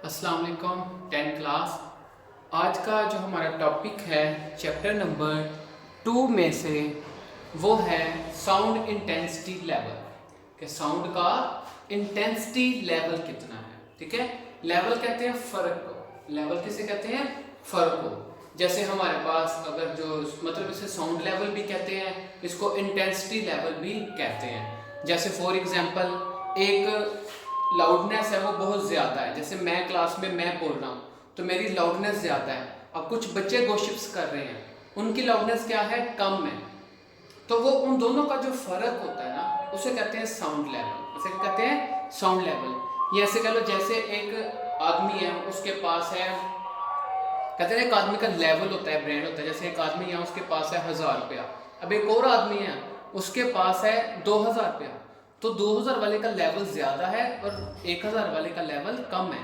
अस्सलाम वालेकुम 10 क्लास। आज का जो हमारा टॉपिक है चैप्टर नंबर 2 में से वो है साउंड इंटेंसिटी लेवल कि साउंड का इंटेंसिटी लेवल कितना है। ठीक है, लेवल कहते हैं फ़र्क को। लेवल किसे कहते हैं? फ़र्क को। जैसे हमारे पास अगर जो मतलब इसे साउंड लेवल भी कहते हैं, इसको इंटेंसिटी लेवल भी कहते हैं। जैसे फॉर एग्जांपल एक लाउडनेस है वो बहुत ज़्यादा है, जैसे मैं क्लास में मैं बोल रहा हूँ तो मेरी लाउडनेस ज़्यादा है। अब कुछ बच्चे गॉसिप्स कर रहे हैं, उनकी लाउडनेस क्या है? कम है। तो वो उन दोनों का जो फ़र्क होता है ना, उसे कहते हैं साउंड लेवल। उसे कहते हैं साउंड लेवल। ये ऐसे कह लो जैसे एक आदमी है, उसके पास है, कहते हैं एक आदमी का लेवल होता है, ब्रांड होता है। जैसे एक आदमी है उसके पास है 1000 रुपया, अब एक और आदमी है उसके पास है 2000 रुपया। तो 2000 वाले का लेवल ज़्यादा है और 1000 वाले का लेवल कम है।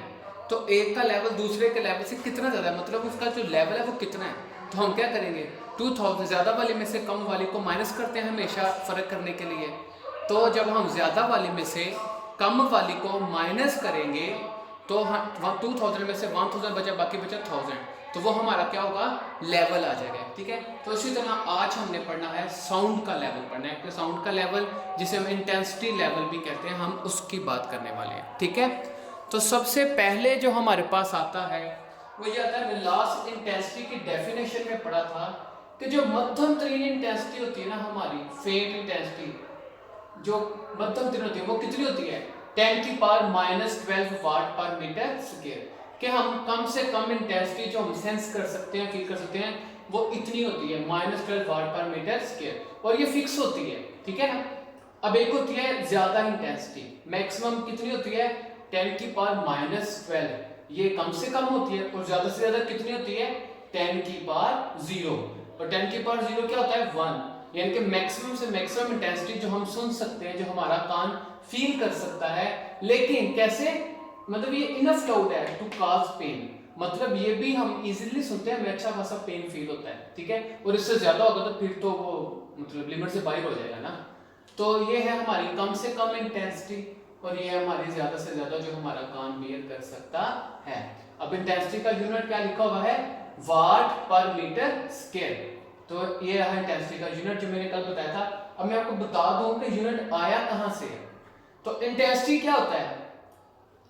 तो एक का लेवल दूसरे के लेवल से कितना ज़्यादा है, मतलब उसका जो लेवल है वो कितना है। तो हम क्या करेंगे, 2000 ज़्यादा वाले में से कम वाले को माइनस करते हैं हमेशा फ़र्क करने के लिए। तो जब हम ज़्यादा वाले में से कम वाली को माइनस करेंगे तो हम 2000 में से 1000 बचा, बाकी बचा 1000, तो वो हमारा क्या होगा? लेवल आ जाएगा। ठीक है, तो इसी तरह आज हमने पढ़ना है साउंड का लेवल पढ़ना है। साउंड का लेवल जिसे हम इंटेंसिटी लेवल भी कहते हैं, हम उसकी बात करने वाले हैं। ठीक है, तो सबसे पहले जो हमारे पास आता है वो ये आता है, लास्ट इंटेंसिटी की डेफिनेशन में पढ़ा था कि जो मध्यम तरीन इंटेंसिटी होती है ना हमारी, फेंट इंटेंसिटी जो मध्यम तरीन होती है वो कितनी होती है? 10⁻⁻12 वाट पर मीटर स्क्वायर। कि हम कम से कम इंटेंसिटी जो हम सेंस कर सकते हैं, फील कर सकते हैं, वो इतनी होती है -12 वाट पर मीटर स्क्वायर, और ये फिक्स होती है। ठीक है ना। अब एक होती है ज्यादा इंटेंसिटी, मैक्सिमम कितनी होती है? 10⁻⁻12, ये कम से कम होती है। और ज्यादा से ज्यादा कितनी होती है? 10⁻0। और 10⁻0 क्या होता है? 1। यानी कि मैक्सिमम से मैक्सिमम इंटेंसिटी जो हम सुन सकते हैं, जो हमारा कान फील कर सकता है। लेकिन कैसे? मतलब ये इनफ लाउड है टू कॉज पेन, मतलब ये भी हम इजीली सुनते हैं, हमें अच्छा खासा पेन फील होता है। ठीक है, और इससे ज्यादा होगा तो फिर तो वो मतलब लिमिट से बाहर हो जाएगा ना। तो ये है हमारी कम से कम इंटेंसिटी, और ये है हमारी ज्यादा से ज्यादा जो हमारा कान बियर कर सकता है। अब इंटेंसिटी का यूनिट क्या लिखा हुआ है? वाट पर मीटर स्क्वायर। तो ये है इंटेंसिटी का यूनिट जो मैंने कल बताया था। अब मैं आपको बता दूं कि यूनिट आया कहां से है। तो इंटेंसिटी क्या होता है?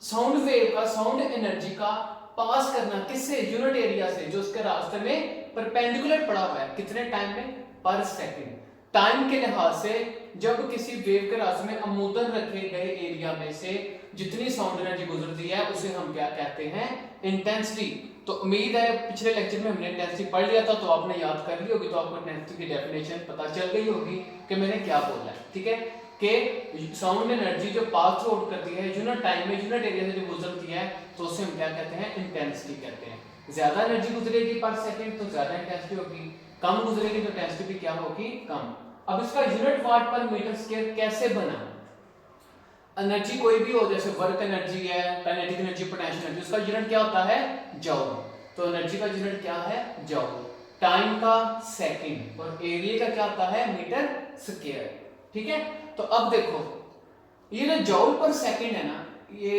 साउंड वेव का, साउंड एनर्जी का पास करना किससे? यूनिट एरिया से, जो उसके रास्ते में परपेंडिकुलर पड़ा हुआ है। कितने टाइम में? पर सेकंड। टाइम के लिहाज से जब किसी वेव के रास्ते में अमूदन रखे गए एरिया में से जितनी साउंड एनर्जी गुजरती है उसे हम क्या कहते हैं? इंटेंसिटी। तो उम्मीद है पिछले लेक्चर में हमने इंटेंसिटी पढ़ लिया था, तो आपने याद कर ली होगी, तो आपको इंटेंसिटी की डेफिनेशन पता चल गई होगी कि मैंने क्या बोला है। ठीक है, कि साउंड एनर्जी जो पास थ्रू आउट करती है यूनिट टाइम में, यूनिट एरिया से जो गुजरती है, तो उसे हम क्या कहते हैं? इंटेंसिटी कहते हैं। ज्यादा एनर्जी गुजरेगी पर सेकंड तो ज्यादा इंटेंसिटी होगी, कम गुजरेगी तो इंटेंसिटी भी क्या होगी? कम। अब इसका यूनिट वाट पर मीटर स्क्वायर कैसे बना? एनर्जी कोई भी हो, जैसे वर्क एनर्जी है, काइनेटिक एनर्जी, पोटेंशियल एनर्जी, उसका यूनिट क्या होता है? जूल। तो एनर्जी का यूनिट क्या है? जूल। टाइम का सेकंड, और एरिया का क्या होता है? Metre square. ठीक है, तो अब देखो ये जो जूल पर सेकंड है ना, ये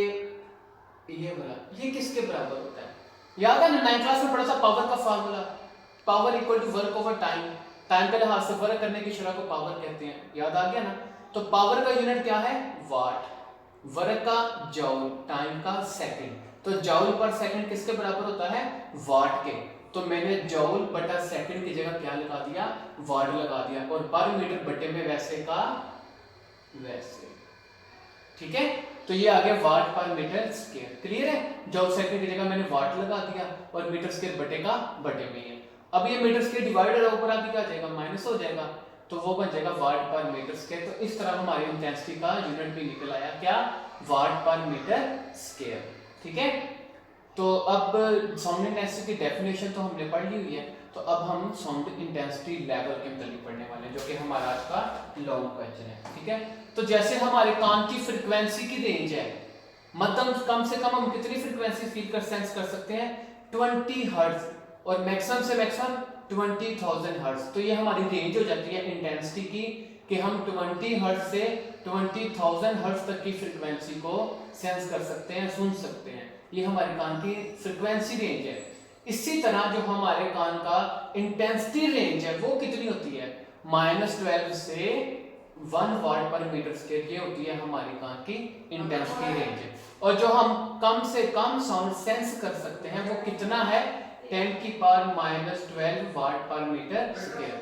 वाला, ये किसके बराबर होता है? याद है ना 9th क्लास में पढ़ा था पावर का formula, power equal to work over time. Time के लिहाज से वर्क करने की शरह को पावर कहते हैं, याद आ गया ना। तो पावर का यूनिट क्या है? वाट, वर्क का जूल, टाइम का सेकंड। तो जूल पर सेकंड किसके बराबर होता है? वाट के। तो मैंने जूल बटा सेकंड की जगह क्या लगा दिया? वाट लगा दिया, और पर मीटर बटे में वैसे का वैसे। ठीक है, तो ये आ गया वाट पर मीटर स्क्वायर। क्लियर है? जूल सेकंड की जगह मैंने वाट लगा दिया, और मीटर स्क्वायर बटे का बटे में है। अब ये मीटर स्क्वायर डिवाइडेड ऊपर आके क्या आ जाएगा? माइनस हो जाएगा, तो वो बन जाएगा वाट पर मीटर स्क्वायर। तो इस तरह हमारी इंटेंसिटी का यूनिट भी निकल आया, क्या? वाट पर मीटर स्क्वायर। ठीक है, तो अब साउंड इंटेंसिटी की डेफिनेशन तो हमने पढ़ ली हुई है, तो अब हम साउंड इंटेंसिटी लेवल के मतलब पढ़ने वाले हैं, जो कि हमारा आज का लॉन्ग क्वेश्चन है। ठीक है, तो जैसे हमारे कान की फ्रीक्वेंसी की रेंज है, मध्यम कम से कम हम कितनी फ्रीक्वेंसी फील कर सेंस कर सकते हैं? 20 हर्ट्ज, और मैक्सिमम से मैक्सिमम 20,000 हर्ट्ज। तो ये हमारी रेंज हो जाती है इंटेंसिटी की, कि हम 20 हर्ट्ज से 20,000 हर्ट्ज तक की फ्रीक्वेंसी को सेंस कर सकते हैं, सुन सकते हैं। ये हमारे कान की फ्रिक्वेंसी रेंज है। इसी तरह जो हमारे कान का इंटेंसिटी रेंज है वो कितनी होती है, -12 से 1 वाट पर मीटर स्क्वायर, ये होती है हमारी कान की इंटेंसिटी रेंज है। और जो हम कम से कम साउंड सेंस कर सकते हैं वो कितना है, 10 की पावर -12 वाट पर मीटर स्क्वायर।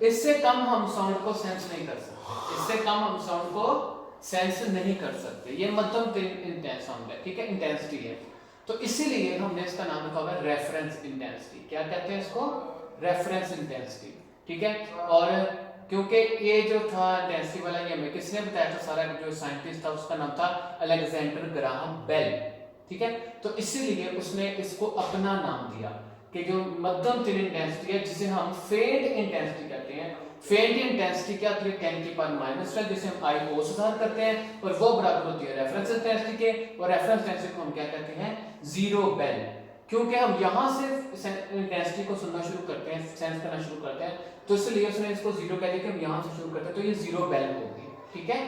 इससे कम हम साउंड को सेंस नहीं कर सकते, इससे कम हम साउंड को सेंस नहीं कर सकते। ये मध्यम इंटेंस साउंड है, ठीक है, इंटेंसिटी है। तो इसीलिए हमने इसका नाम रखा हुआ है रेफरेंस इंटेंसिटी। क्या कहते हैं इसको, रेफरेंस इंटेंसिटी, ठीक है। और क्योंकि ये जो था इंटेंसिटी वाला, ये हमें किसने बताया था, सारा जो साइंटिस्ट था उसका नाम था अलेक्जेंडर ग्राहम बेल, ठीक है। तो इसीलिए उसने इसको अपना नाम दिया कि जो मध्यम तीव्र इंटेंसिटी है जिसे हम फेंट इंटेंसिटी कहते हैं। फेंट इंटेंसिटी क्या होती है, 10 की पावर -12 जिसे हम IO से बाहर करते हैं, और वो बराबर होती है रेफरेंस इंटेंसिटी के। और रेफरेंस इंटेंसिटी को हम क्या कहते हैं, जीरो बेल। क्योंकि हम यहाँ से इंटेंसिटी को सुनना शुरू करते हैं, सेंस करना शुरू करते हैं, तो इसलिए उसने इसको जीरो कह दिया कि हम यहाँ से शुरू करते हैं, तो ये जीरो बेल होगी, ठीक है।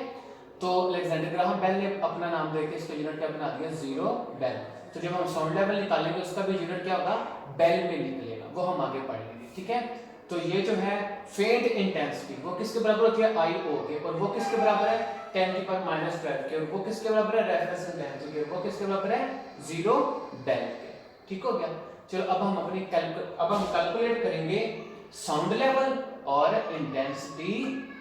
तो अलेक्जेंडर ग्राहम बेल ने अपना नाम देके इसका यूनिट क्या बना दिया, जीरो बेल। तो जब हम साउंड लेवल निकालेंगे उसका भी यूनिट क्या होगा, बेल में निकलेगा, वो हम आगे पढ़ लेंगे, ठीक है। तो ये जो है फेंट इंटेंसिटी वो किसके बराबर होती है, IO के, और वो किसके बराबर है, 10 की पावर -12 के, और वो किसके बराबर है, रेफरेंस इंटेंसिटी के, वो किसके बराबर है, जीरो बेल के, ठीक हो गया। चलो अब हम कैलकुलेट करेंगे साउंड लेवल और इंटेंसिटी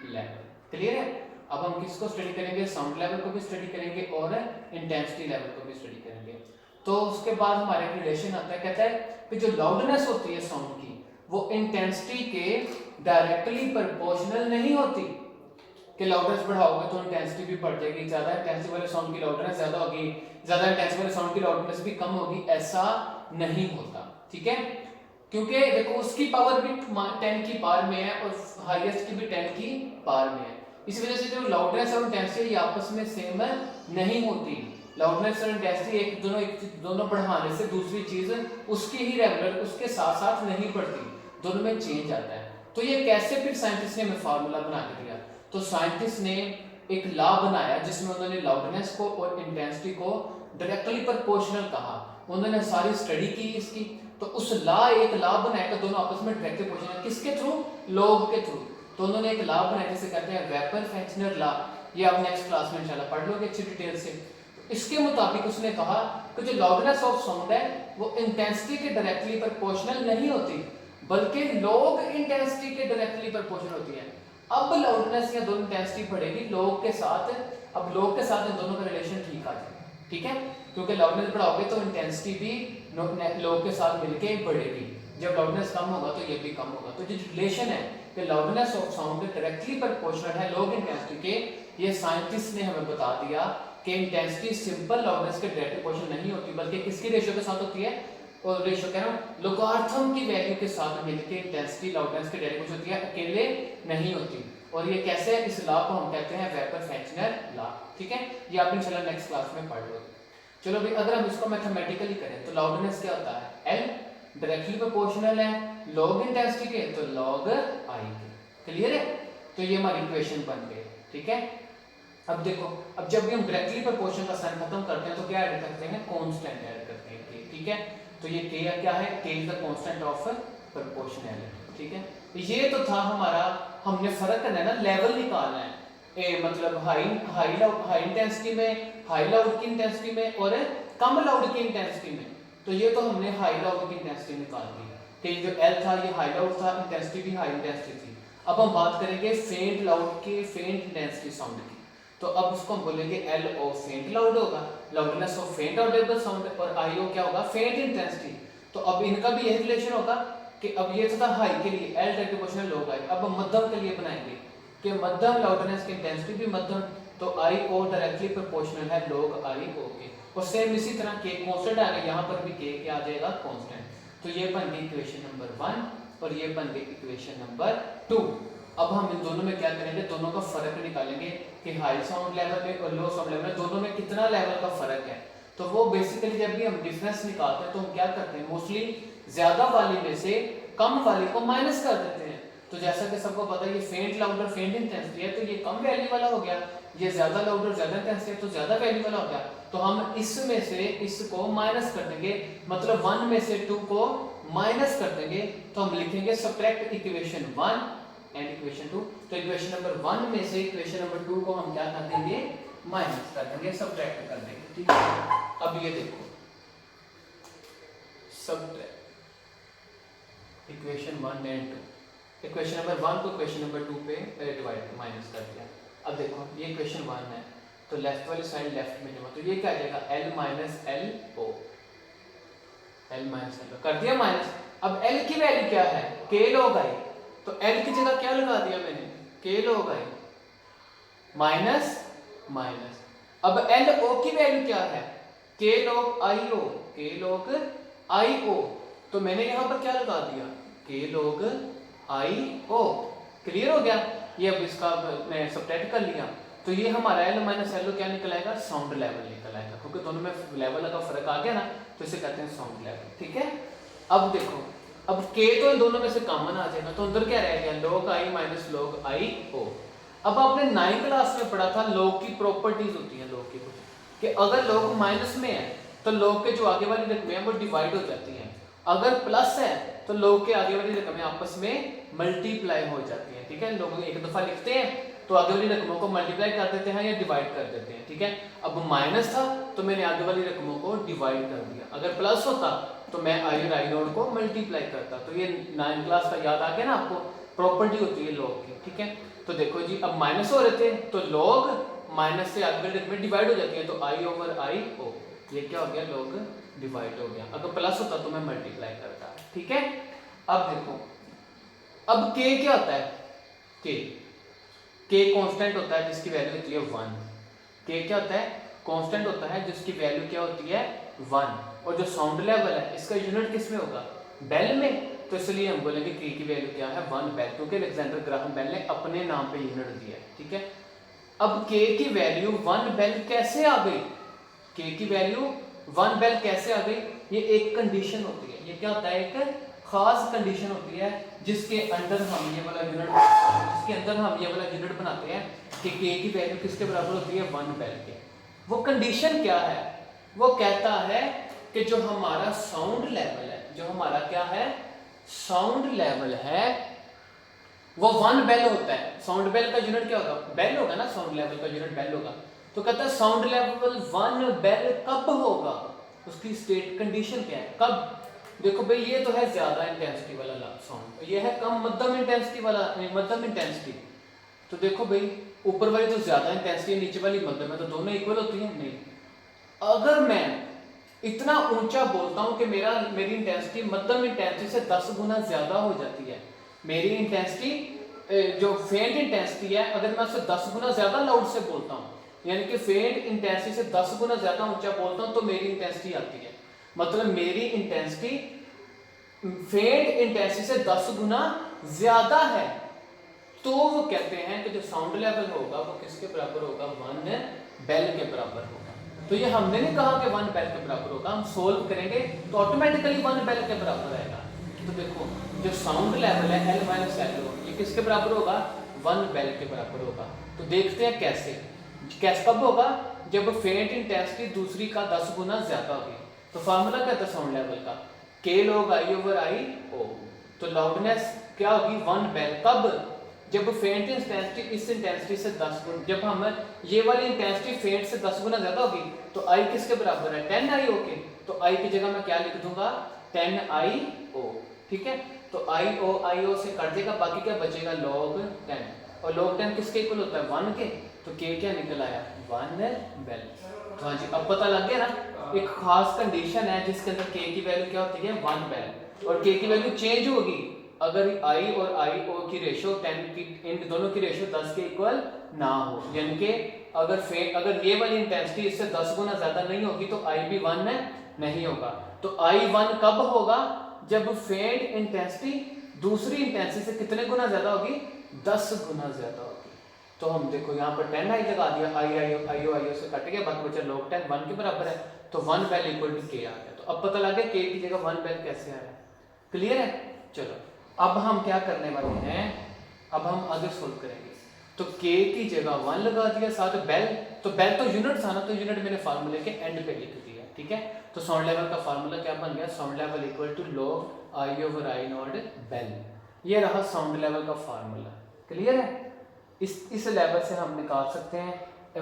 लेवल, क्लियर है। अब हम किसको स्टडी करेंगे, साउंड लेवल को भी स्टडी करेंगे और इंटेंसिटी लेवल को भी स्टडी करेंगे। तो उसके बाद हमारे रिलेशन आता है, कहता है कि जो लाउडनेस होती है साउंड की वो इंटेंसिटी के डायरेक्टली प्रोपोर्शनल नहीं होती, कि लाउडनेस बढ़ाओगे तो इंटेंसिटी भी बढ़ जाएगी, ज्यादा इंटेंसिटी वाले साउंड की लाउडनेस ज्यादा होगी, ज्यादा इंटेंसिटी वाले साउंड की लाउडनेस भी कम होगी, ऐसा नहीं होता, ठीक है। क्योंकि देखो उसकी पावर भी 10 की पावर में है और हाईएस्ट की भी 10 की पावर में है, इस वजह से जो लाउडनेस और इंटेंसिटी आपस में सेम नहीं होती। लाउडनेस और इंटेंसिटी एक दोनों बढ़ाने से दूसरी चीज उसकी ही रेगुलर उसके साथ साथ नहीं बढ़ती, दोनों में चेंज आता है। तो ये कैसे फिर साइंटिस्ट ने हमें फार्मूला बना के दिया, तो साइंटिस्ट ने एक लॉ बनाया जिसमें उन्होंने लाउडनेस को और इंटेंसिटी को डायरेक्टली प्रोपोर्शनल कहा। उन्होंने सारी स्टडी की इसकी, तो उस एक लॉ बनाया कि दोनों आपस में डायरेक्टली प्रोपोर्शनल, किसके थ्रू, लॉग के थ्रू। तो उन्होंने एक लॉ बनाया जिसे कहते हैं वेपर-फेचनर लॉ, ये आप नेक्स्ट क्लास में इंशाल्लाह पढ़ लोगे अच्छी डिटेल से। इसके मुताबिक उसने कहा कि जो लाउडनेस ऑफ साउंड है वो इंटेंसिटी के डायरेक्टली प्रोपोर्शनल नहीं होती, बल्कि लॉग इंटेंसिटी के डायरेक्टली प्रोपोर्शनल होती है। अब लाउडनेस या दोनों इंटेंसिटी बढ़ेगी लॉग के साथ, अब लॉग के साथ इन दोनों का रिलेशन ठीक आ जाएगा, ठीक है। क्योंकि लाउडनेस बढ़ाओगे तो इंटेंसिटी भी लॉग के साथ मिलके बढ़ेगी, जब लाउडनेस कम होगा तो ये भी कम होगा। तो जो रिलेशन है कि loudness of sound directly proportional है लॉग इंटेंसिटी के, ये साइंटिस्ट ने हमें बता दिया कि इंटेंसिटी सिंपल लाउडनेस के डायरेक्ट प्रोपोर्शनल नहीं होती, बल्कि किसकी रेशियो के साथ होती है, और रेशियो कह रहा हूं लोगारिथम की वैल्यू के साथ मिलके इंटेंसिटी लाउडनेस के डायरेक्ट होती है, अकेले नहीं होती। और ये कैसे, इस लॉ को हम कहते हैं वेपर-फेचनर लॉ, ठीक है। ये आप इंशाल्लाह नेक्स्ट क्लास में पढ़ लोगे। चलो भाई अगर हम इसको मैथमेटिकली करें तो लाउडनेस क्या होता है, L डायरेक्टली प्रोपोर्शनल है लॉग इंटेंसिटी के, तो लॉग I के, क्लियर है। तो ये हमारी इक्वेशन बन गई, ठीक है। अब देखो, अब जब भी हम डायरेक्टली प्रोपोर्शनल का साइन खत्म करते हैं तो क्या ऐड करते हैं, कांस्टेंट ऐड करते हैं, ठीक है। तो ये K क्या है, K is the constant of proportionality, ठीक है। ये तो था हमारा, हमने फर्क करना है ना, लेवल निकालना है, मतलब हाई इंटेंसिटी में, हाई लाउड की इंटेंसिटी में और कम लाउड की इंटेंसिटी में। तो ये तो हमने हाई लाउड की इंटेंसिटी निकाल दी कि जो L था ये हाई लाउड था, इंटेंसिटी भी हाई इंटेंसिटी थी। अब हम बात करेंगे फेंट लाउड की, फेंट इंटेंसिटी साउंड की। तो अब उसको हम बोलेंगे L ऑफ फेंट लाउड होगा, लाउडनेस ऑफ फेंट ऑडिबल साउंड, और IO क्या होगा, फेंट इंटेंसिटी। तो अब इनका भी यही रिलेशन होगा कि अब ये था हाई के लिए L direct proportional log I, अब हम मध्यम के लिए बनाएंगे कि मध्यम लाउडनेस की इंटेंसिटी भी मध्यम, तो IO डायरेक्टली प्रोपोर्शनल है लॉग IO के। और सेम इसी तरह K कांस्टेंट आ गया, यहाँ पर भी K क्या आ जाएगा, कांस्टेंट। तो ये बन गई इक्वेशन नंबर 1 और ये बन गई इक्वेशन नंबर 2। अब हम इन दोनों में क्या करेंगे, दोनों का फर्क निकालेंगे कि हाई साउंड लेवल में और लो साउंड लेवल में दोनों में कितना लेवल का फर्क है। तो वो बेसिकली जब भी हम डिफरेंस निकालते हैं तो हम क्या करते हैं, मोस्टली ज्यादा वाली में से कम वाली को माइनस कर देते हैं। तो जैसा कि सबको पता है ये फेंट लाउड और फेंट इंटेंसिटी है, तो ये कम वैल्यू वाला हो गया, ये ज़्यादा लाउड और ज़्यादा इंटेंस है तो ज़्यादा वैल्यू वाला हो गया, तो हम इसमें से इसको माइनस कर देंगे, मतलब 1 में से 2 को माइनस कर देंगे, तो हम लिखेंगे सब्ट्रैक्ट इक्वेशन 1 एंड इक्वेशन 2। तो इक्वेशन नंबर 1 में से इक्वेशन नंबर 2 को हम क्या कर देंगे, माइनस कर देंगे, सब्ट्रैक्ट कर देंगे, ठीक है। अब ये देखो subtract equation 1 and 2, equation number 1 को इक्वेशन नंबर 2 पे डिवाइड माइनस कर दिया। अब देखो ये इक्वेशन 1 है तो लेफ्ट वाली साइड लेफ्ट में जमा, तो ये क्या आ जाएगा L minus L O, L minus L कर दिया माइनस। अब L की वैल्यू क्या है, K log I, तो L की जगह क्या लगा दिया मैंने, K log I minus minus. अब LO की वैल्यू क्या है, K log IO, K log IO, तो मैंने यहां पर क्या लगा दिया, K log IO। क्लियर हो गया, ये अब इसका मैं सब्ट्रैक्ट कर लिया, तो ये हमारा L माइनस एल क्या निकल आएगा, साउंड लेवल निकल आएगा, क्योंकि दोनों में लेवल का फर्क आ गया ना, तो इसे कहते हैं साउंड लेवल, ठीक है। अब देखो अब K तो इन दोनों में से कॉमन आ जाएगा, तो अंदर क्या रह गया, log I minus log IO। अब आपने 9th क्लास में पढ़ा था log की प्रॉपर्टीज होती हैं, log की कुछ कि अगर log माइनस में है तो log के जो आगे वाली रकमें हैं वो डिवाइड हो जाती हैं, अगर प्लस है तो log के आगे वाली रकमें आपस में मल्टीप्लाई हो जाती हैं, ठीक है। लोग एक दफा लिखते हैं तो आगे वाली रकमों को मल्टीप्लाई कर देते हैं या डिवाइड कर देते हैं, ठीक है। अब माइनस था तो मैंने आगे वाली रकमों को डिवाइड कर दिया, अगर प्लस होता तो मैं आई और आई नोट को मल्टीप्लाई करता। तो ये 9th क्लास का याद आ गया ना आपको, प्रॉपर्टी होती है log की, ठीक है। तो देखो जी अब माइनस हो रहे थे तो log माइनस से आगे वाली रकमें डिवाइड हो जाती है, तो आई ओवर आई ओ, ये क्या हो गया, log डिवाइड हो गया। अगर प्लस होता तो मैं मल्टीप्लाई करता, ठीक है। अब देखो अब k क्या होता है, k कांस्टेंट होता है जिसकी वैल्यू होती है 1। k क्या होता है, कांस्टेंट होता है जिसकी वैल्यू क्या होती है 1, और जो साउंड लेवल है इसका यूनिट किस में होगा, बेल में, तो इसलिए हम बोलेंगे k की वैल्यू क्या है 1 बेल, क्योंकि अलेक्जेंडर ग्राहम बेल ने अपने नाम पे यूनिट दिया है, ठीक है। अब k की वैल्यू 1 बेल कैसे आ गई, k की वैल्यू 1 बेल कैसे आ गई, ये एक कंडीशन होती है, ये क्या होता है, एक खास कंडीशन होती है जिसके अंदर हम ये वाला यूनिट बनाते हैं कि k की वैल्यू किसके बराबर होती है 1 बेल के। वो कंडीशन क्या है, वो कहता है कि जो हमारा साउंड लेवल है, जो हमारा क्या है साउंड लेवल है, वो 1 बेल होता है। साउंड बेल का यूनिट क्या होगा, बेल होगा ना, साउंड लेवल का यूनिट बेल होगा। तो कहता है साउंड लेवल 1 बेल कब होगा, उसकी स्टेट कंडीशन क्या है, कब। देखो भाई ये तो है ज्यादा इंटेंसिटी वाला साउंड, ये है कम मध्यम इंटेंसिटी वाला, मध्यम इंटेंसिटी। तो देखो भाई ऊपर वाली तो ज्यादा इंटेंसिटी है, नीचे वाली मध्यम है, तो दोनों इक्वल होती हैं, नहीं। अगर मैं इतना ऊंचा बोलता हूं कि मेरी इंटेंसिटी मध्यम इंटेंसिटी से 10 गुना ज्यादा हो जाती है, मेरी इंटेंसिटी जो फेंट इंटेंसिटी है अगर मैं उससे 10 गुना ज्यादा लाउड से बोलता हूं, यानी कि फेंट इंटेंसिटी से 10 गुना ज्यादा ऊंचा बोलता हूं, तो मेरी इंटेंसिटी आती है, मतलब मेरी इंटेंसिटी फेंट इंटेंसिटी से 10 गुना ज्यादा है, तो वो कहते हैं कि जो साउंड लेवल होगा वो किसके बराबर होगा, 1 बेल के बराबर होगा। तो ये हमने नहीं कहा कि 1 बेल के बराबर होगा, हम सोल्व करेंगे तो ऑटोमेटिकली 1 बेल के बराबर आएगा। तो देखो जो साउंड लेवल है L माइनस एल, ये किसके बराबर होगा, 1 बेल के बराबर होगा। तो देखते हैं कैसे कब होगा, जब फेंट इंटेंसिटी दूसरी का 10 गुना ज्यादा होगी। तो फार्मूला क्या था साउंड लेवल का, k log I over I O। तो लाउडनेस क्या होगी 1 बेल, कब, जब फेंट इंटेंसिटी इस इंटेंसिटी से 10 गुना, जब हम ये वाली इंटेंसिटी फेंट से 10 गुना ज्यादा होगी, तो I किसके बराबर है 10 I O के, तो I की जगह मैं क्या लिख दूंगा 10 I O, ठीक है। तो I O से कट देगा, बाकी क्या बचेगा log 10, और log 10 किसके इक्वल होता है 1 के, तो k क्या निकल आया 1 बेल। तो हाँ जी अब पता लग गया ना, एक खास कंडीशन है जिसके अंदर k की वैल्यू क्या होती है 1 बेल, और k की वैल्यू चेंज होगी अगर I और IO की रेशियो 10 की, इन दोनों की रेशियो 10 के इक्वल ना हो, यानी कि अगर ये वाली इंटेंसिटी इससे 10 गुना ज्यादा नहीं होगी तो I भी 1 नहीं होगा। तो I 1 कब होगा, जब फेंट इंटेंसिटी दूसरी इंटेंसिटी से कितने गुना ज्यादा होगी, 10 गुना ज्यादा होगी। तो हम देखो यहाँ पर 10 I लगा दिया, IO से कट गया, बाकी बचा log 10 1 के बराबर है, तो 1 बेल इक्वल टू k आ गया। तो अब पता लग गया k की जगह 1 बेल कैसे आ रहा है, क्लियर है। चलो अब हम क्या करने वाले हैं, अब हम आगे सोल्व करेंगे। तो के की जगह 1 लगा दिया, साथ बेल, तो बेल तो यूनिट था ना, तो यूनिट मैंने फार्मूले के एंड पे लिख दिया, ठीक है। तो साउंड लेवल का फार्मूला क्या बन गया, sound level equal to log I/I naught bel. ये रहा साउंड लेवल का फार्मूला, क्लियर है। इस लेवल से हम निकाल सकते हैं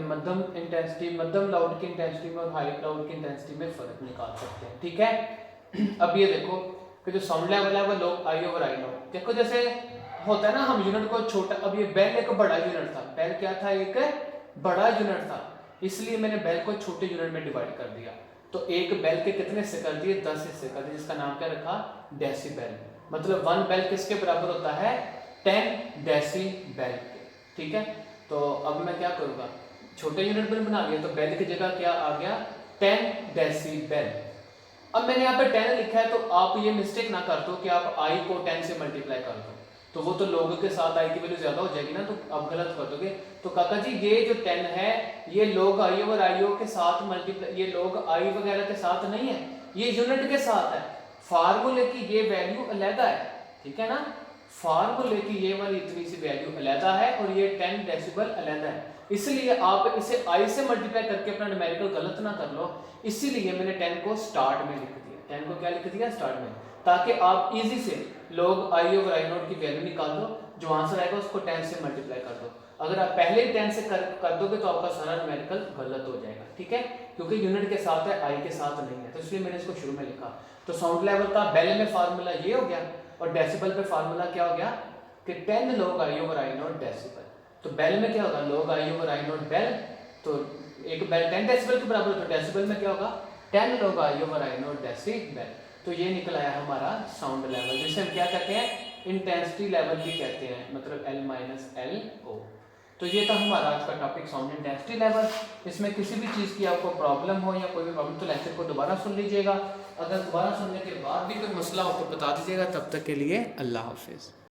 मध्यम इंटेंसिटी, मध्यम लाउड की इंटेंसिटी में और हाई लाउड की इंटेंसिटी में फ़र्क निकाल सकते हैं, ठीक है। अब ये देखो कि जो साउंड लेवल है वो log I/I नॉट, देखो जैसे होता है ना, हम यूनिट को छोटा, अब ये बेल एक बड़ा यूनिट था, बेल क्या था, एक बड़ा यूनिट था, इसलिए मैंने बेल को छोटे यूनिट में डिवाइड कर दिया। तो एक बेल के कितने हिस्से कर दिए, 10 हिस्से कर दिए, जिसका नाम क्या रखा, डेसिबल। मतलब 1 बेल किसके बराबर होता है, 10 डेसिबल के, ठीक है। तो अब मैं क्या करूँगा, छोटे यूनिट में बना लिया, तो बेल की जगह क्या आ गया, 10 डेसिबल। अब मैंने यहाँ पे 10 लिखा है, तो आप ये मिस्टेक ना कर दो कि आप i को 10 से मल्टीप्लाई कर दो, तो वो तो लोग के साथ i की वैल्यू ज्यादा हो जाएगी ना, तो आप गलत कर दोगे। तो काका जी ये जो 10 है ये log i और io के साथ मल्टीप्लाई, ये log i वगैरह के साथ नहीं है, ये यूनिट के साथ है। फार्मूले की ये वैल्यू अलग है, ठीक है ना, फार्मूले की ये वाली इतनी सी वैल्यू अलग है और ये 10 डेसिबल अलग है, इसलिए आप इसे i से मल्टीप्लाई करके अपना न्यूमेरिकल गलत ना कर लो। इसीलिए मैंने 10 को स्टार्ट में लिख दिया, 10 को क्या लिख दिया, स्टार्ट में, ताकि आप इजी से log I/I नॉट की वैल्यू निकाल दो, जो आंसर आएगा उसको 10 से मल्टीप्लाई कर दो। अगर आप पहले ही 10 से कर दोगे तो आपका सारा न्यूमेरिकल गलत हो जाएगा, ठीक है, क्योंकि यूनिट के साथ है, i के साथ नहीं है, तो इसलिए मैंने इसको शुरू में लिखा। तो साउंड लेवल का बेल में फार्मूला ये हो गया, और डेसिबल पे फार्मूला क्या हो गया कि 10 log I/I नॉट डेसिबल। तो बेल में क्या होगा, log I/I नॉट बेल, तो एक बेल 10 डेसिबल के बराबर, तो डेसिबल में क्या होगा, 10 log I/I नॉट डेसिबल। तो ये निकल आया हमारा साउंड लेवल, जिसे हम क्या कहते हैं, इंटेंसिटी लेवल भी कहते हैं, मतलब L-LO। तो ये था हमारा आज का टॉपिक, साउंड इंटेंसिटी लेवल। इसमें किसी भी चीज़ की आपको प्रॉब्लम हो या कोई भी प्रॉब्लम, तो लेक्चर को दोबारा सुन लीजिएगा। अगर दोबारा सुनने के बाद भी कोई मसला हो तो बता दीजिएगा। तब तक के लिए अल्लाह हाफिज़।